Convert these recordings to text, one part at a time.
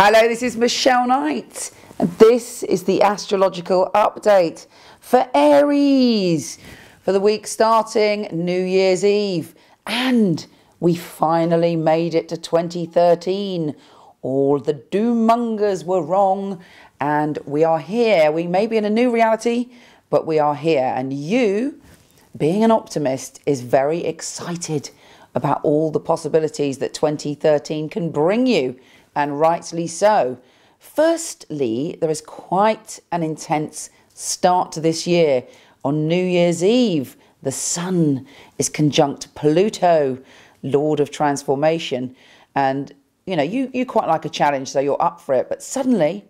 Hello, this is Michele Knight, and this is the astrological update for Aries for the week starting New Year's Eve. And we finally made it to 2013. All the doommongers were wrong, and we are here. We may be in a new reality, but we are here. And you, being an optimist, is very excited about all the possibilities that 2013 can bring you. And rightly so. Firstly, there is quite an intense start to this year. On New Year's Eve, the Sun is conjunct Pluto, Lord of Transformation. And, you know, you quite like a challenge, so you're up for it. But suddenly,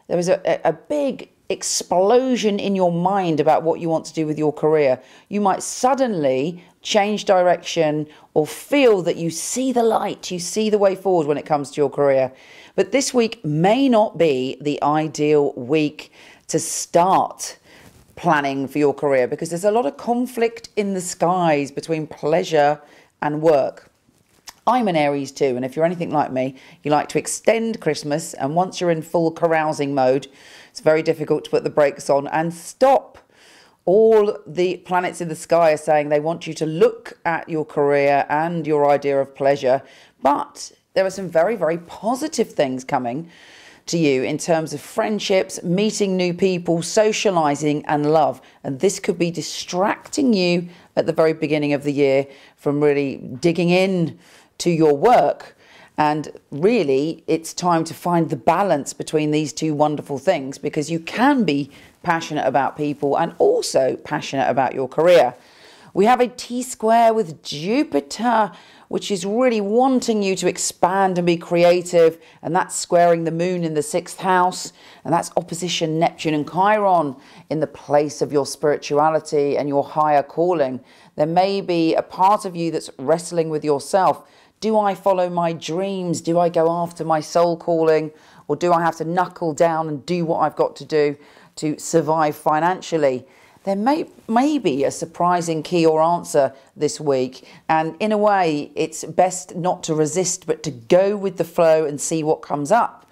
there is a big explosion in your mind about what you want to do with your career. You might suddenly change direction or feel that you see the light, you see the way forward when it comes to your career. But this week may not be the ideal week to start planning for your career, because there's a lot of conflict in the skies between pleasure and work. I'm an Aries too, and if you're anything like me, you like to extend Christmas, and once you're in full carousing mode, it's very difficult to put the brakes on and stop. All the planets in the sky are saying they want you to look at your career and your idea of pleasure, but there are some very, very positive things coming to you in terms of friendships, meeting new people, socializing and love. And this could be distracting you at the very beginning of the year from really digging in to your work. And really, it's time to find the balance between these two wonderful things, because you can be passionate about people and also passionate about your career. We have a T-square with Jupiter, which is really wanting you to expand and be creative, and that's squaring the moon in the 6th house, and that's opposition Neptune and Chiron in the place of your spirituality and your higher calling. There may be a part of you that's wrestling with yourself. Do I follow my dreams? Do I go after my soul calling? Or do I have to knuckle down and do what I've got to do to survive financially? There may be a surprising key or answer this week. And in a way, it's best not to resist, but to go with the flow and see what comes up.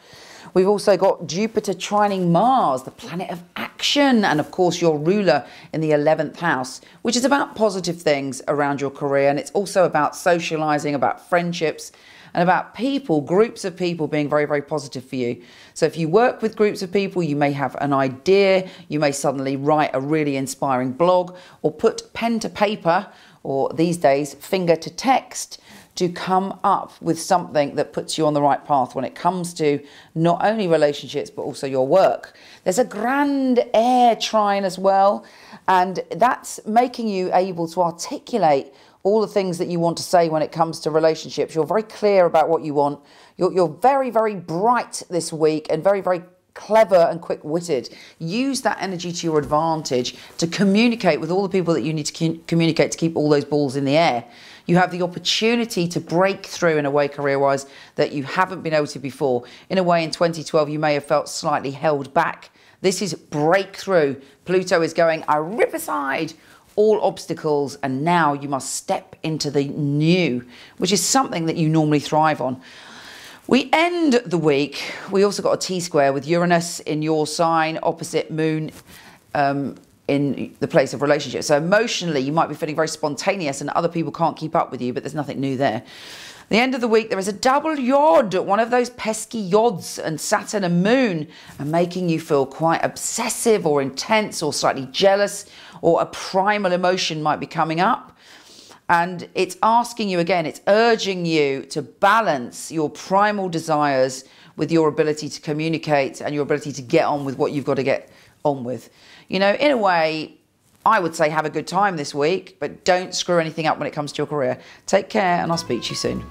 We've also got Jupiter trining Mars, the planet of action, and of course your ruler in the 11th house, which is about positive things around your career. And it's also about socializing, about friendships, and about people, groups of people being very, very positive for you. So if you work with groups of people, you may have an idea, you may suddenly write a really inspiring blog, or put pen to paper, or these days, finger to text, to come up with something that puts you on the right path when it comes to not only relationships, but also your work. There's a grand air trine as well, and that's making you able to articulate all the things that you want to say when it comes to relationships. You're very clear about what you want. You're very, very bright this week and very, very clever and quick-witted. Use that energy to your advantage to communicate with all the people that you need to communicate to keep all those balls in the air. You have the opportunity to break through in a way career-wise that you haven't been able to before. In a way, in 2012, you may have felt slightly held back. This is breakthrough. Pluto is going, I rip aside all obstacles, and now you must step into the new, which is something that you normally thrive on. We end the week, we also got a T-square with Uranus in your sign, opposite Moon in the place of relationships. So emotionally, you might be feeling very spontaneous and other people can't keep up with you, but there's nothing new there. The end of the week, there is a double yod, one of those pesky yods, and Saturn and Moon are making you feel quite obsessive or intense or slightly jealous, or a primal emotion might be coming up. And it's asking you again, it's urging you to balance your primal desires with your ability to communicate and your ability to get on with what you've got to get on with. You know, in a way, I would say have a good time this week, but don't screw anything up when it comes to your career. Take care, and I'll speak to you soon.